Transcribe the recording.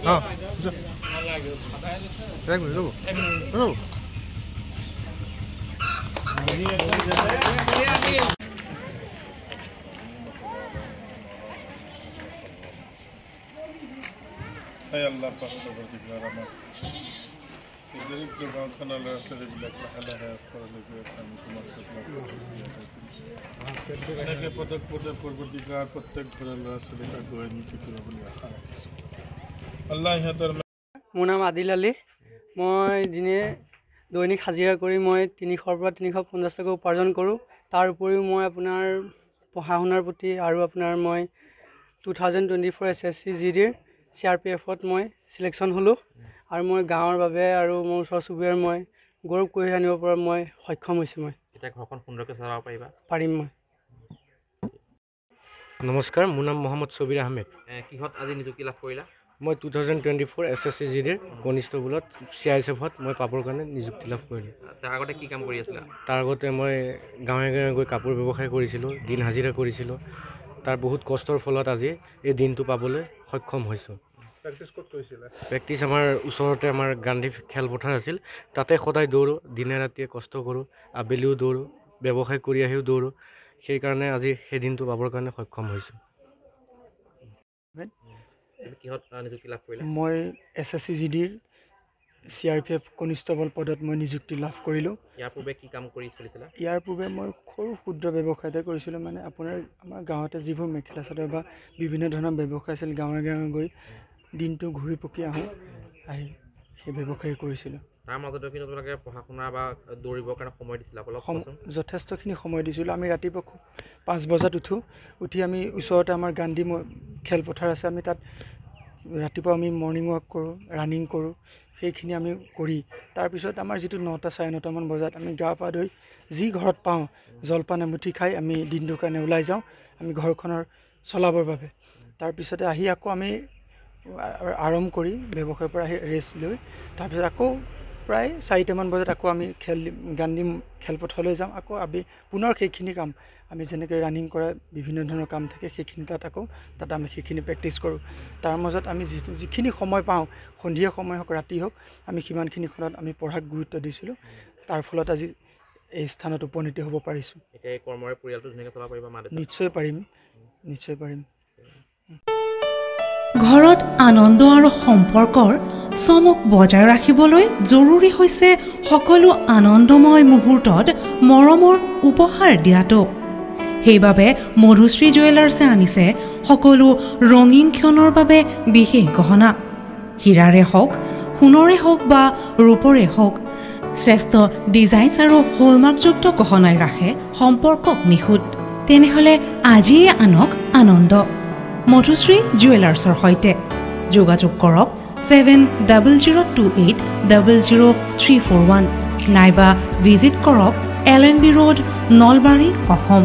Allah Parvardigara আমার এই দরিদ্র গাঁওখানার রাস্তাবিলাক লাহে লাহে পড়ালে গেছে আমি তোমার সাথে এনেকে পদক পদক পরবর্তীকার প্ৰত্যেক ঘৰৰ ল'ৰা ছোৱালীক আগুৱাই নি থাকিব বুলি আশা ৰাখিছোঁ আল্লাহ ইহঁতৰ মোৰ নাম আদিল আলী মই দিনে দৈনিক হাজিৰা কৰি মই 300 পৰা 350 টকা উপাৰ্জন কৰোঁ তাৰ উপৰিও মই আপোনাৰ পঢ়া শুনাৰ প্ৰতি আৰু আপোনাৰ মই 2024 SSC GD CRPF-ত মই সিলেকশ্যন হলো আৰু মই গাঁৱৰ বাবে আৰু মোৰ ওচৰ চুবুৰীয়াৰ মই গৌৰৱ কৰি আনিব পৰা মই সক্ষম হৈছোঁ মই এটা ঘৰখন সুন্দৰকৈ চলাব পাৰিম মই নমস্কাৰ মোৰ নাম মোহাম্মদ সবিৰ আহমেদ কিহত আজি নিযুক্তি লাভ কৰিলা মই 2024 SSC GD কনিষ্টেবলত CISF-ত মই পাবৰ কাৰণে নিযুক্তি লাভ কৰিলোঁ তাৰ আগতে কি কাম কৰি আছিলা তাৰ আগতে মই গাঁৱে গাঁৱে গৈ কাপোৰ ব্যৱসায় কৰিছিলোঁ দিন হাজিৰা কৰিছিলোঁ তাৰ বহুত কষ্টৰ ফলত আজি এই দিনটো পাবলৈ সক্ষম হৈছোঁ প্ৰেক্টিছ আমাৰ ওচৰতে আমাৰ গান্ধী খেলপথাৰ আছিল তাতে সদায় দৌৰোঁ দিনে ৰাতিয়ে কষ্ট কৰোঁ আবেলিও দৌৰোঁ ব্যৱসায় কৰি আহিও দৌৰোঁ সেইকাৰণে আজি সেই দিনটো পাবৰ কাৰণে সক্ষম হৈছোঁ কিহত নিযুক্তি লাভ কৰিলা মই SSC GDৰ CRPF কনিষ্টেবল পদত মই নিযুক্তি লাভ কৰিলোঁ ইয়াৰ পূৰ্বে কি কাম কৰি চলিছিলা ইয়াৰ পূৰ্বে মই সৰু ক্ষুদ্ৰ ব্যৱসায় এটা কৰিছিলোঁ মানে আপোনাৰ আমাৰ গাঁৱতে যিবোৰ মেখেলা চাদৰ বা বিভিন্ন ধৰণৰ ব্যৱসায় আছিল গাঁৱে গাঁৱে গৈ দিনটো ঘূৰি পকি আহোঁ আহি সেই ব্যৱসায় কৰিছিলোঁ তাৰ মাজতে কিন্তু তোমালোকে পঢ়া শুনা বা দৌৰিবৰ কাৰণে সময় দিছিলা অলপ যথেষ্টখিনি সময় দিছিলোঁ আমি ৰাতিপুৱা 5 বজাত উঠি আমি ওচৰতে আমাৰ গান্ধী খেলপথাৰ আছে আমি তাত ৰাতিপুৱা আমি মৰ্ণিং ৱাক কৰোঁ ৰানিং কৰোঁ সেইখিনি আমি কৰি তাৰপিছত আমাৰ যিটো 9টা 9:30 মান বজাত আমি গা পা ধুই যি ঘৰত পাওঁ জলপান এমুঠি খাই আমি দিনটোৰ কাৰণে ওলাই যাওঁ আমি ঘৰখনৰ চলাবৰ বাবে তাৰপিছতে আহি আকৌ আমি আৰাম কৰি ব্যৱসায়ৰ পৰা আহি ৰেষ্ট লৈ তাৰপিছত আকৌ প্ৰায় 4টা মান বজাত আকৌ আমি গান্ধী খেলপথাৰলৈ যাওঁ আকৌ পুনৰ সেইখিনি কাম আমি যেনেকৈ ৰানিং কৰা বিভিন্ন ধৰণৰ কাম থাকে সেইখিনি তাত আমি সেইখিনি প্ৰেক্টিছ কৰোঁ তাৰ মাজত আমি যিখিনি সময় পাওঁ সন্ধিয়া সময় হওক ৰাতি হওক আমি সিমানখিনি সময়ত আমি পঢ়াক গুৰুত্ব দিছিলোঁ তাৰ ফলত আজি এই স্থানত উপনীত হ'ব পাৰিছোঁ এতিয়া এই কৰ্মৰে পৰিয়ালটো ধুনীয়াকৈ চলাব পাৰিবা মা নিশ্চয় পাৰিম ঘৰত আনন্দ আৰু সম্পৰ্কৰ চমক বজাই ৰাখিবলৈ জৰুৰী হৈছে সকলো আনন্দময় মুহূৰ্তত মৰমৰ উপহাৰ দিয়াটো সেইবাবে মধুশ্ৰী জুৱেলাৰ্ছে আনিছে সকলো ৰঙীন ক্ষণৰ বাবে বিশেষ গহনা হীৰাৰে হওক সোণৰে হওক বা ৰূপৰে হওক শ্ৰেষ্ঠ ডিজাইনছ আৰু হলমাৰ্কযুক্ত গহনাই ৰাখে সম্পৰ্কক নিখুঁত তেনেহ'লে আজিয়ে আনক আনন্দ মধুশ্ৰী জুৱেলাৰ্ছৰ সৈতে যোগাযোগ কৰক 7028000341 নাইবা ভিজিট কৰক LNB ৰোড নলবাৰী অসম